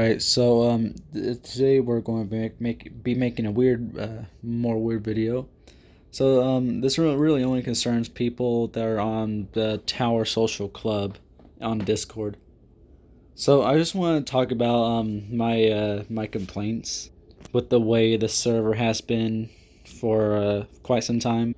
Alright, so today we're going to be making a more weird video. So this really only concerns people that are on the Tower Social Club on Discord. So I just want to talk about my complaints with the way the server has been for quite some time.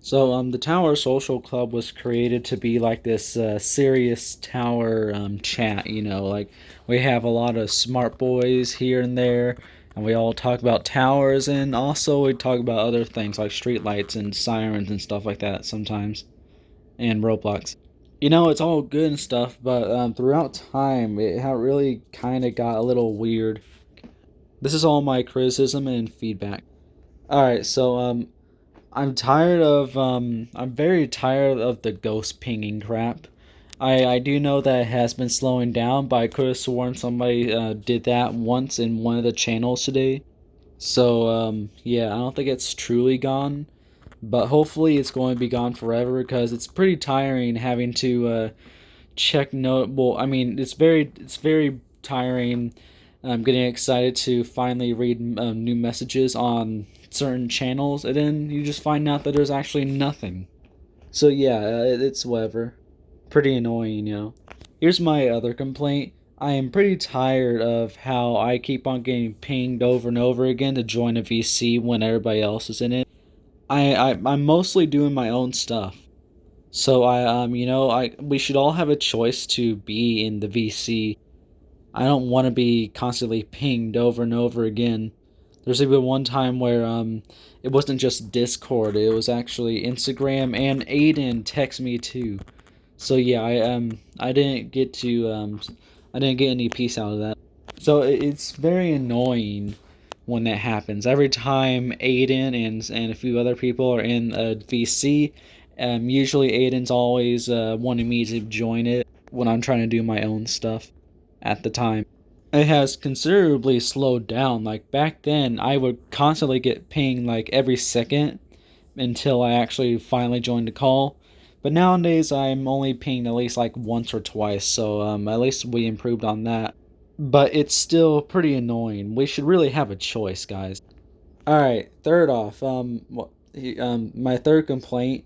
So the Tower Social Club was created to be like this serious tower chat, like we have a lot of smart boys here and there, and we all talk about towers, and also we talk about other things like streetlights and sirens and stuff like that sometimes, and Roblox. It's all good and stuff, but throughout time, it really kind of got a little weird. This is all my criticism and feedback. All right, so I'm very tired of the ghost pinging crap. I do know that it has been slowing down, but I could have sworn somebody did that once in one of the channels today. So yeah, I don't think it's truly gone, but hopefully it's going to be gone forever because it's pretty tiring having to check note. Well, I mean, it's very tiring. I'm getting excited to finally read new messages on certain channels, and then you just find out that there's actually nothing. So yeah, it's whatever. Pretty annoying. Here's my other complaint. I am pretty tired of how I keep on getting pinged over and over again to join a VC when everybody else is in it. I'm mostly doing my own stuff. So I we should all have a choice to be in the VC. I don't want to be constantly pinged over and over again. There's even one time where it wasn't just Discord, it was actually Instagram, and Aiden text me too. So yeah, I didn't get any peace out of that. So it's very annoying when that happens. Every time Aiden and a few other people are in a VC, usually Aiden's always wanting me to join it when I'm trying to do my own stuff at the time. It has considerably slowed down. Like back then, I would constantly get pinged like every second until I actually finally joined the call. But nowadays, I'm only pinged at least like once or twice, so at least we improved on that. But it's still pretty annoying. We should really have a choice, guys. All right, third off, my third complaint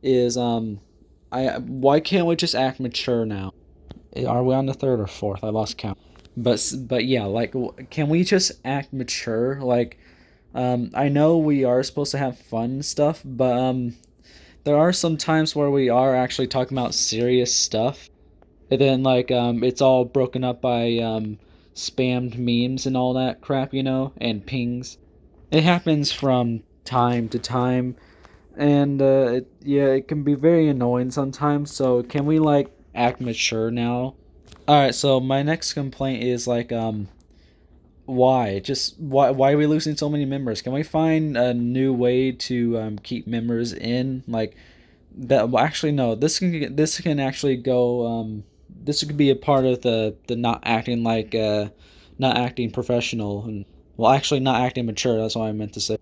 is I why can't we just act mature now? Are we on the third or fourth? I lost count. But yeah, like, can we just act mature? Like, I know we are supposed to have fun and stuff, but there are some times where we are actually talking about serious stuff, and then like it's all broken up by spammed memes and all that crap, and pings. It happens from time to time, and yeah, it can be very annoying sometimes. So can we like act mature now? All right, so my next complaint is like why? Just why are we losing so many members? Can we find a new way to keep members in? Like that, well, actually no. This can actually go this could be a part of the not acting like not acting professional, and well, actually not acting mature. That's what I meant to say.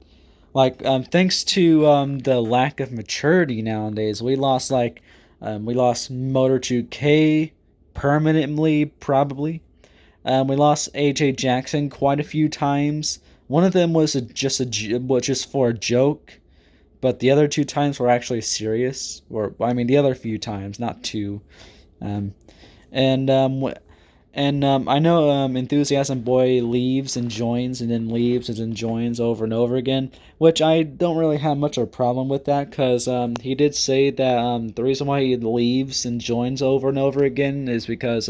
Like thanks to the lack of maturity nowadays, we lost Motor 2K permanently, probably. We lost AJ Jackson quite a few times. One of them was just for a joke, but the other two times were actually serious. Or I mean, the other few times, not two. Um, and I know Enthusiasm Boy leaves and joins and then leaves and then joins over and over again, which I don't really have much of a problem with that because he did say that the reason why he leaves and joins over and over again is because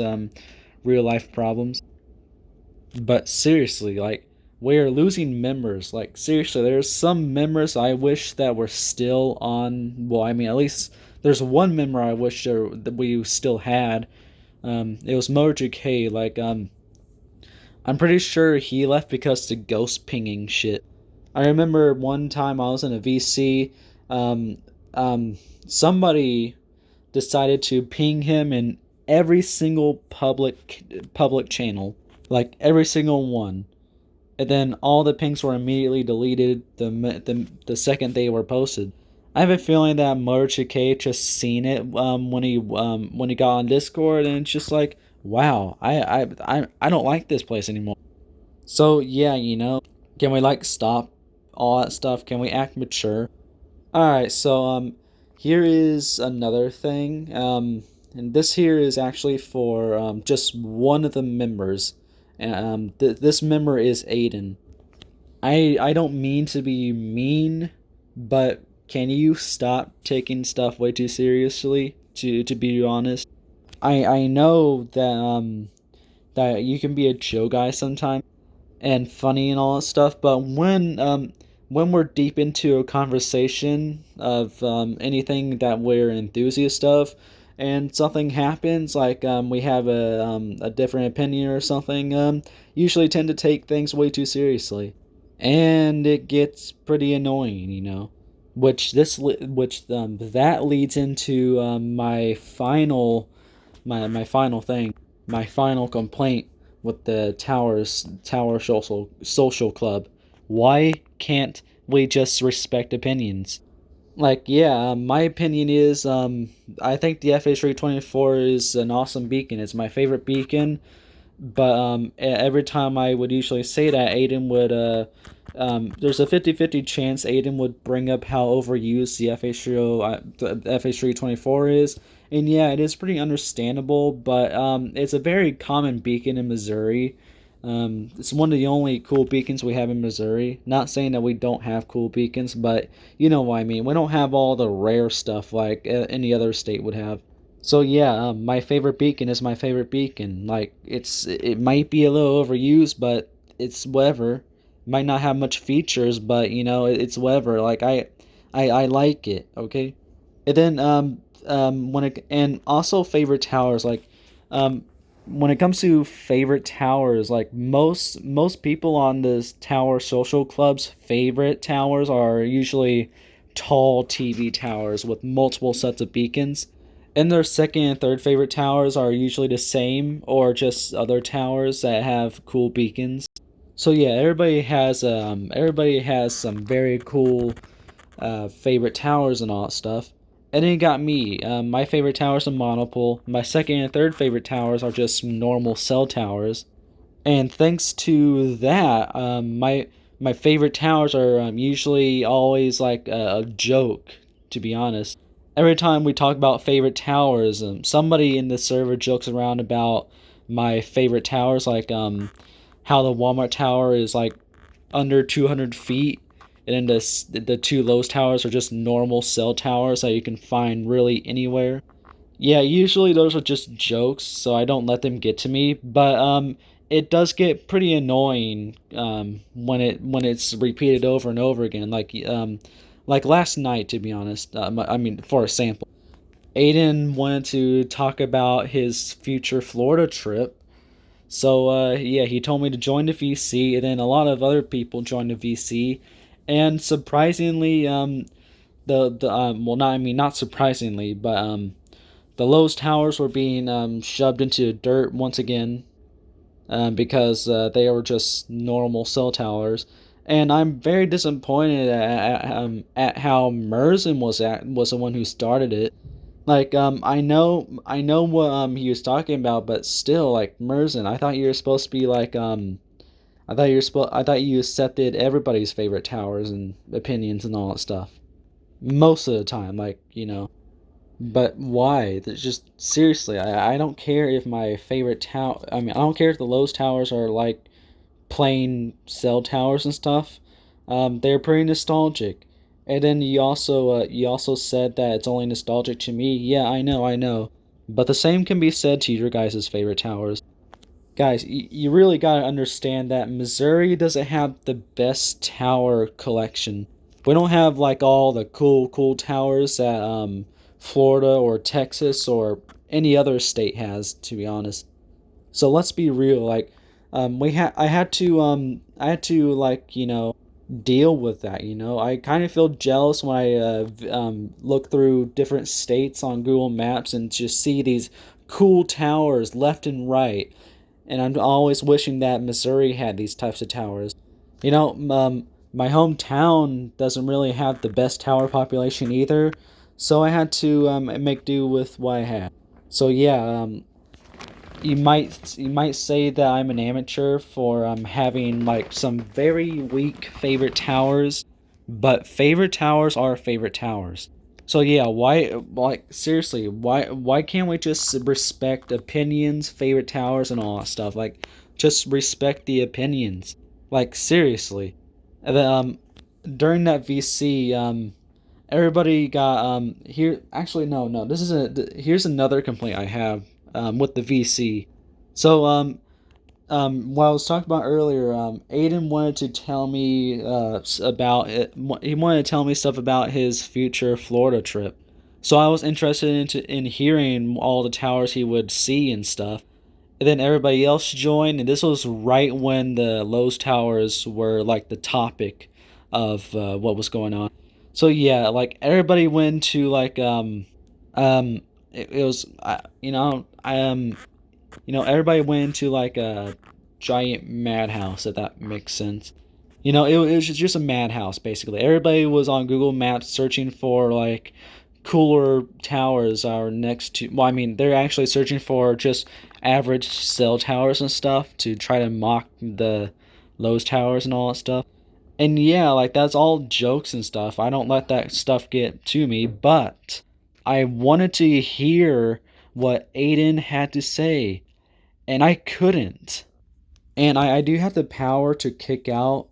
real life problems. But seriously, like, we're losing members. Like, seriously, there's some members I wish that were still on. Well, I mean, at least there's one member I wish that we still had. It was Mojo K. Like, I'm pretty sure he left because the ghost pinging shit. I remember one time I was in a VC. Um, Somebody decided to ping him in every single public channel, like every single one, and then all the pings were immediately deleted the second they were posted. I have a feeling that Motor2K just seen it when he got on Discord, and it's just like, wow, I don't like this place anymore. So yeah, can we like stop all that stuff? Can we act mature? All right, so here is another thing. And this here is actually for just one of the members. And this member is Aiden. I don't mean to be mean, but can you stop taking stuff way too seriously? To be honest, I know that you can be a chill guy sometimes and funny and all that stuff. But when we're deep into a conversation of anything that we're enthusiast of, and something happens, like we have a different opinion or something, usually tend to take things way too seriously, and it gets pretty annoying, which that leads into my final thing, my final complaint with the Tower Social Club. Why can't we just respect opinions? Like, yeah, my opinion is, I think the FH324 is an awesome beacon. It's my favorite beacon, but every time I would usually say that, Aiden would there's a 50-50 chance Aiden would bring up how overused the FH324 is. And yeah, it is pretty understandable, but it's a very common beacon in Missouri. It's one of the only cool beacons we have in Missouri. Not saying that we don't have cool beacons, but you know what I mean. We don't have all the rare stuff like any other state would have. So yeah, my favorite beacon is my favorite beacon. Like it might be a little overused, but it's whatever. Might not have much features, but it's whatever. Like I like it. Okay. And then when it and also favorite towers, like um when it comes to favorite towers, like most people on this tower social club's favorite towers are usually tall TV towers with multiple sets of beacons. And their second and third favorite towers are usually the same or just other towers that have cool beacons. So yeah, everybody has some very cool favorite towers and all that stuff. And then you got me. My favorite tower is a monopole. My second and third favorite towers are just normal cell towers. And thanks to that, my favorite towers are usually always like a joke. To be honest, every time we talk about favorite towers, somebody in the server jokes around about my favorite towers, like how the Walmart tower is like under 200 feet, and then the two lowest towers are just normal cell towers that you can find really anywhere. Yeah, usually those are just jokes, so I don't let them get to me. But it does get pretty annoying when it's repeated over and over again. Like last night, to be honest. I mean, for a sample, Aiden wanted to talk about his future Florida trip. So yeah, he told me to join the VC, and then a lot of other people joined the VC, and surprisingly, the well, not surprisingly, but the Lowe's towers were being shoved into dirt once again because they were just normal cell towers. And I'm very disappointed at how Merzen was the one who started it. Like I know what he was talking about, but still, like, Merzen, I thought you were supposed to be like I thought you accepted everybody's favorite towers and opinions and all that stuff most of the time, like, but why? There's just seriously, I don't care if my favorite tower. I mean, I don't care if the Lowe's towers are like plain cell towers and stuff. They're pretty nostalgic. And then you also said that it's only nostalgic to me. Yeah, I know. But the same can be said to your guys' favorite towers. Guys, you really gotta understand that Missouri doesn't have the best tower collection. We don't have like all the cool towers that Florida or Texas or any other state has, to be honest. So let's be real. Like, I had to, like, deal with that. I kind of feel jealous when I look through different states on Google Maps and just see these cool towers left and right, and I'm always wishing that Missouri had these types of towers. My hometown doesn't really have the best tower population either, so I had to make do with what I had. So yeah, you might say that I'm an amateur for having like some very weak favorite towers, but favorite towers are favorite towers. So yeah, why like seriously, why can't we just respect opinions, favorite towers and all that stuff? Like just respect the opinions. Like seriously. And then, during that VC everybody got here actually no, this is here's another complaint I have with the VC. So what I was talking about earlier, Aiden wanted to tell me about it. He wanted to tell me stuff about his future Florida trip. So I was interested in hearing all the towers he would see and stuff. And then everybody else joined, and this was right when the Lowe's Towers were like the topic of what was going on. So yeah, like everybody went to like it was everybody went into like a giant madhouse, if that makes sense. It was just a madhouse basically. Everybody was on Google Maps searching for like cooler towers are next to. Well, I mean, they're actually searching for just average cell towers and stuff to try to mock the Lowe's towers and all that stuff. And yeah, like that's all jokes and stuff. I don't let that stuff get to me, but I wanted to hear what Aiden had to say, and I couldn't. And I do have the power to kick out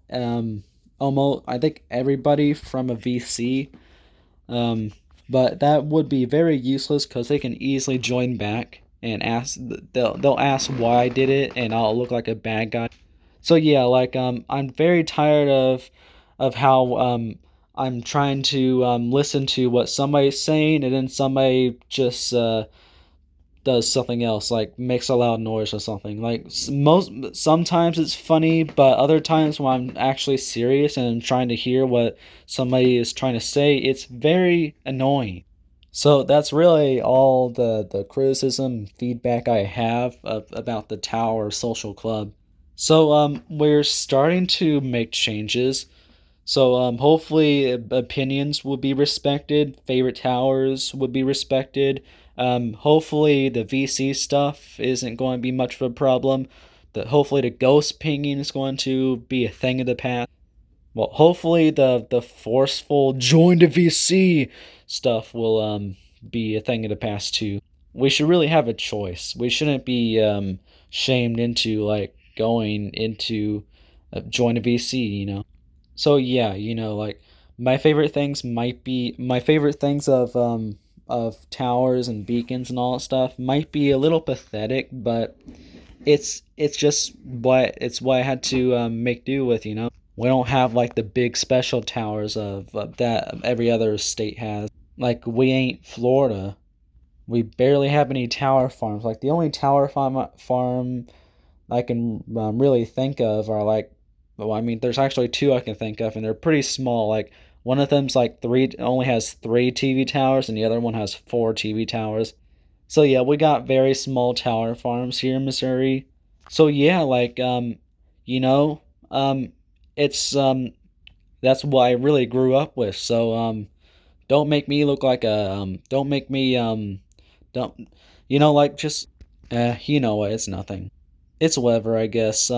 almost I think everybody from a VC. Um, but that would be very useless because they can easily join back and ask. They'll ask why I did it, and I'll look like a bad guy. So yeah, like I'm very tired of how I'm trying to listen to what somebody's saying, and then somebody just does something else, like makes a loud noise or something. Like most sometimes it's funny, but other times when I'm actually serious and I'm trying to hear what somebody is trying to say, it's very annoying. So that's really all the criticism feedback I have about the Tower Social Club. So we're starting to make changes. So hopefully opinions will be respected, favorite towers would be respected. Hopefully the VC stuff isn't going to be much of a problem. Hopefully the ghost pinging is going to be a thing of the past. Well, hopefully the forceful join the VC stuff will be a thing of the past too. We should really have a choice. We shouldn't be shamed into like going into join a VC. So yeah, like my favorite things of towers and beacons and all that stuff might be a little pathetic, but it's just what I had to make do with. We don't have like the big special towers of that every other state has. Like we ain't Florida. We barely have any tower farms. Like the only tower farm I can really think of are like, well, I mean, there's actually two I can think of, and they're pretty small. Like one of them's like only has three TV towers, and the other one has four TV towers. So yeah, we got very small tower farms here in Missouri. So yeah, like you know, um, it's that's what I really grew up with. So don't make me look like a don't make me don't like just what, it's nothing. It's whatever, I guess.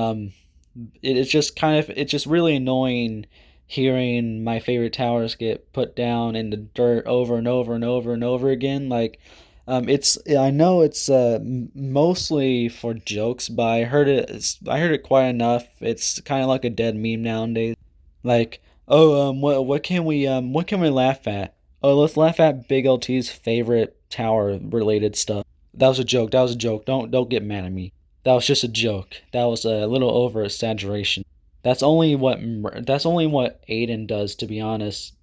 It's just really annoying hearing my favorite towers get put down in the dirt over and over and over and over again. Like, it's I know it's mostly for jokes, but I heard it quite enough. It's kind of like a dead meme nowadays. Like, oh, what can we laugh at? Oh, let's laugh at Big LT's favorite tower related stuff. That was a joke. That was a joke. Don't get mad at me. That was just a joke. That was a little over exaggeration. That's only what Aiden does, to be honest.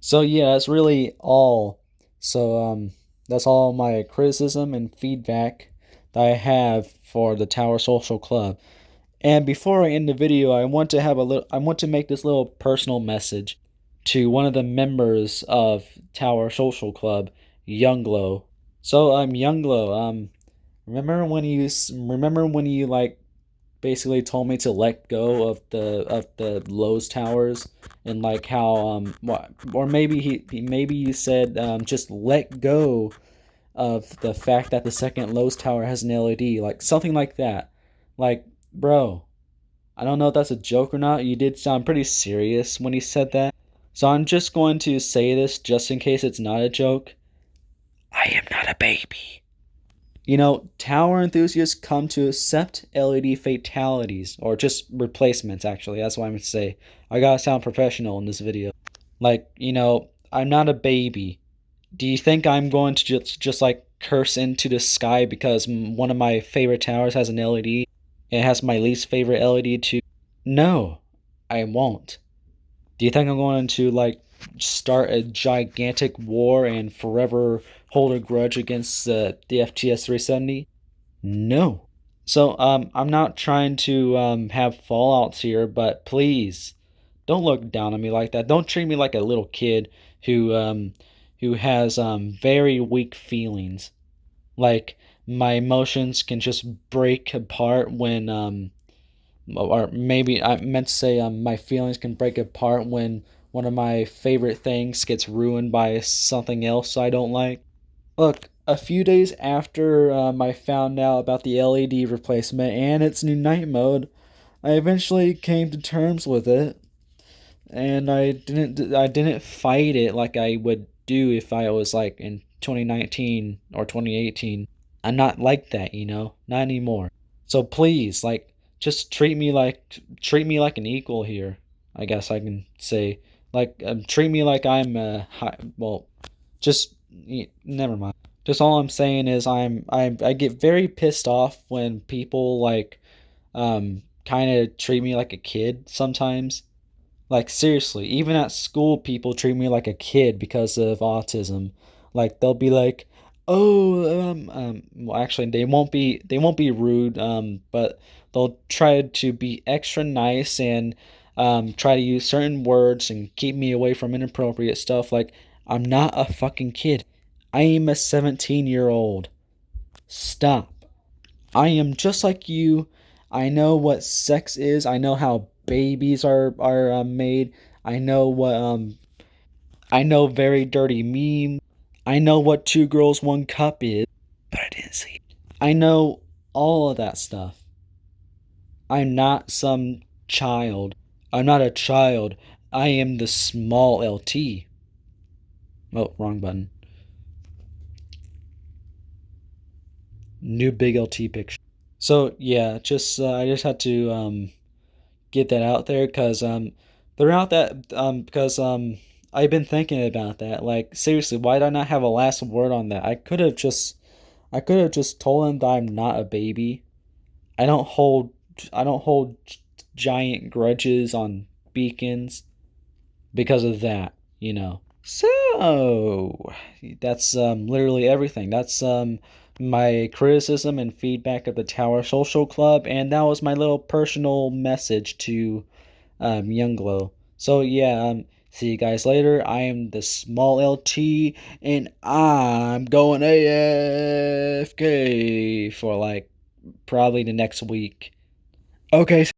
So yeah, that's really all. So that's all my criticism and feedback that I have for the Tower Social Club. And before I end the video, I want to make this little personal message to one of the members of Tower Social Club, Younglow. So Younglow, remember when you like basically told me to let go of the Lowe's towers, and like how what or maybe maybe you said just let go of the fact that the second lowest tower has an LED, like something like that. Like, bro, I don't know if that's a joke or not. You did sound pretty serious when he said that. So I'm just going to say this just in case it's not a joke. I am not a baby. Tower enthusiasts come to accept LED fatalities, or just replacements, actually. That's what I'm going to say. I gotta sound professional in this video. Like, I'm not a baby. Do you think I'm going to just like curse into the sky because one of my favorite towers has an LED? It has my least favorite LED too. No, I won't. Do you think I'm going to like start a gigantic war and forever hold a grudge against the FTS 370? No. So I'm not trying to have fallouts here, but please don't look down on me like that. Don't treat me like a little kid who has very weak feelings. Like my emotions can just break apart when or maybe I meant to say my feelings can break apart when one of my favorite things gets ruined by something else I don't like. Look, a few days after I found out about the LED replacement and its new night mode, I eventually came to terms with it, and I didn't fight it like I would do if I was like in 2019 or 2018. I'm not like that, not anymore. So please, like, just treat me like an equal here. I guess I can say, like, treat me like I'm well, just never mind. Just all I'm saying is I get very pissed off when people like kind of treat me like a kid sometimes. Like seriously, even at school, people treat me like a kid because of autism. Like they'll be like, "Oh, well, actually, they won't be rude, but they'll try to be extra nice and try to use certain words and keep me away from inappropriate stuff. Like I'm not a fucking kid. I am a 17-year-old. Stop. I am just like you. I know what sex is. I know how babies are made. I know what I know very dirty memes. I know what two girls one cup is, but I didn't see it. I know all of that stuff. I'm not some child. I'm not a child. I am the small LT. Oh, wrong button. New big LT picture. So yeah, just I just had to get that out there because throughout that because I've been thinking about that. Like seriously, why did I not have a last word on that? I could have just told him that I'm not a baby. I don't hold I don't hold giant grudges on beacons because of that. So that's literally everything. That's my criticism and feedback of the Tower Social Club, and that was my little personal message to Younglow. So yeah, see you guys later. I am the small LT, and I'm going AFK for like probably the next week. Okay.